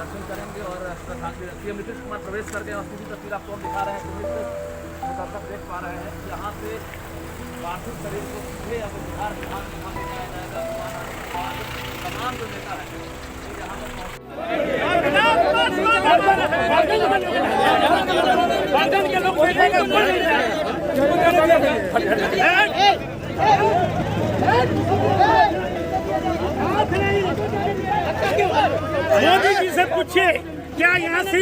दर्शन करेंगे और सीएम नीतीश कुमार प्रवेश कर गए और सीधी तस्वीर आपको हम दिखा रहे हैं। देख पा रहे हैं यहाँ से पार्थिव शरीर को सीधे अब बिहार विधानसभा में जाया जाएगा। तमाम जो नेता है मोदी जी से पूछिए, क्या यहाँ से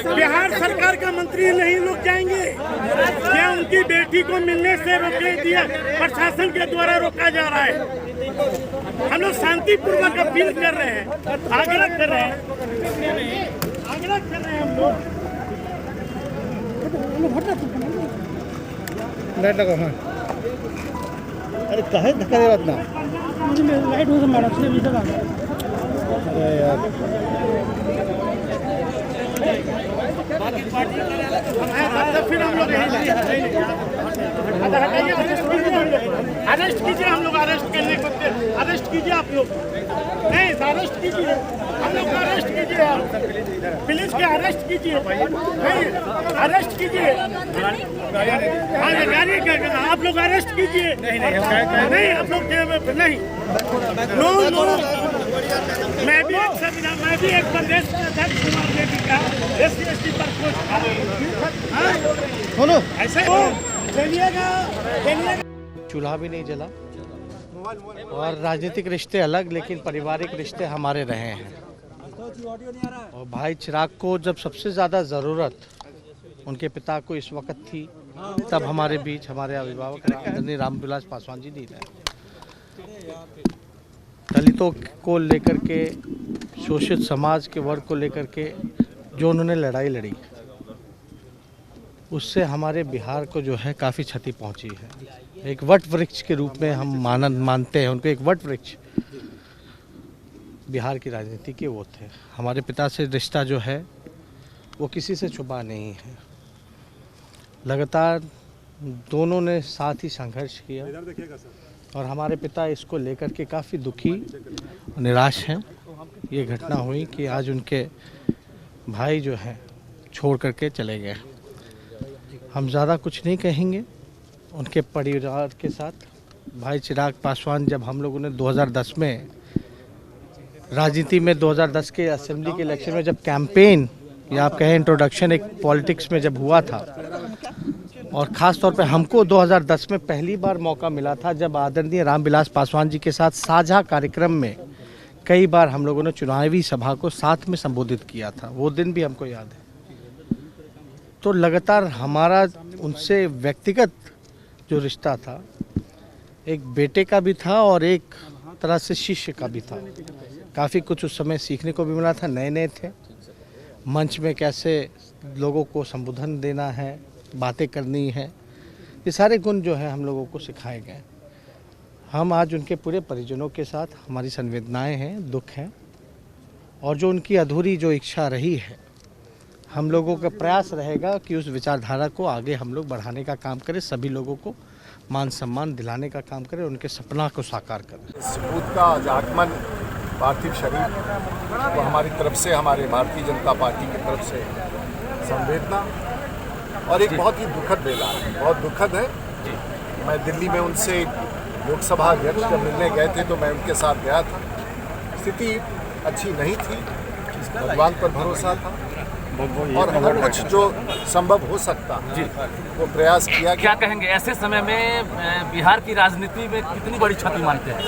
बिहार सरकार का मंत्री नहीं लोग जाएंगे? क्या उनकी बेटी को मिलने से रोके दिया प्रशासन के द्वारा रोका जा रहा है? हम लोग शांतिपूर्वक अपील कर रहे हैं, आग्रह कर रहे हैं हम लोग। लाइट लगा। हाँ, अरे कहे धक्का दे बात ना, लाइट हो तो मैडम से भी चला। अरे यार फिर हम लोग अरेस्ट कीजिए, हम लोग अरेस्ट करने को अरेस्ट कीजिए आप लोग। नहीं अरेस्ट कीजिए, हम लोग अरेस्ट कीजिए, पुलिस के अरेस्ट कीजिए, नहीं अरेस्ट कीजिए। हाँ गाड़ी आप लोग अरेस्ट कीजिए। नहीं आप लोग नहीं, नो नो। मैं भी एक प्रदेश का अध्यक्ष कुमार देवी का SC/ST पर बोलो ऐसे चलिएगा। चूल्हा भी नहीं जला और राजनीतिक रिश्ते अलग, लेकिन पारिवारिक रिश्ते हमारे रहे हैं। और भाई चिराग को जब सबसे ज़्यादा ज़रूरत उनके पिता को इस वक्त थी, तब हमारे बीच हमारे अभिभावक आदरणीय रामविलास पासवान जी नहीं रहे। दलितों को लेकर के, शोषित समाज के वर्ग को लेकर के जो उन्होंने लड़ाई लड़ी, उससे हमारे बिहार को जो है काफ़ी क्षति पहुंची है। एक वट वृक्ष के रूप में हम मानते हैं उनको, एक वट वृक्ष बिहार की राजनीति के वो थे। हमारे पिता से रिश्ता जो है वो किसी से छुपा नहीं है। लगातार दोनों ने साथ ही संघर्ष किया और हमारे पिता इसको लेकर के काफ़ी दुखी निराश हैं। ये घटना हुई कि आज उनके भाई जो हैं छोड़ करके चले गए। हम ज़्यादा कुछ नहीं कहेंगे। उनके परिवार के साथ भाई चिराग पासवान, जब हम लोगों ने 2010 में राजनीति में 2010 के असेंबली के इलेक्शन में जब कैंपेन या आप कहें इंट्रोडक्शन एक पॉलिटिक्स में जब हुआ था, और ख़ास तौर पे हमको 2010 में पहली बार मौका मिला था जब आदरणीय रामविलास पासवान जी के साथ साझा कार्यक्रम में कई बार हम लोगों ने चुनावी सभा को साथ में संबोधित किया था। वो दिन भी हमको याद है। तो लगातार हमारा उनसे व्यक्तिगत जो रिश्ता था, एक बेटे का भी था और एक तरह से शिष्य का भी था। काफ़ी कुछ उस समय सीखने को भी मिला था। नए थे, मंच में कैसे लोगों को संबोधन देना है, बातें करनी है, ये सारे गुण जो है हम लोगों को सिखाए गए। हम आज उनके पूरे परिजनों के साथ, हमारी संवेदनाएं हैं, दुख है, और जो उनकी अधूरी जो इच्छा रही है, हम लोगों का प्रयास रहेगा कि उस विचारधारा को आगे हम लोग बढ़ाने का काम करें, सभी लोगों को मान सम्मान दिलाने का काम करें, उनके सपना को साकार करें। सपूत का आगमन, पार्थिव शरीर को हमारी तरफ से, हमारे भारतीय जनता पार्टी की तरफ से संवेदना और एक बहुत ही दुखद बेला है, बहुत दुखद है। मैं दिल्ली में उनसे लोकसभा अध्यक्ष जब मिलने गए थे तो मैं उनके साथ गया था। स्थिति अच्छी नहीं थी, भगवान पर भरोसा था और हर कुछ जो संभव हो सकता है वो प्रयास किया। क्या कहेंगे ऐसे समय में बिहार की राजनीति में कितनी बड़ी क्षति मानते हैं?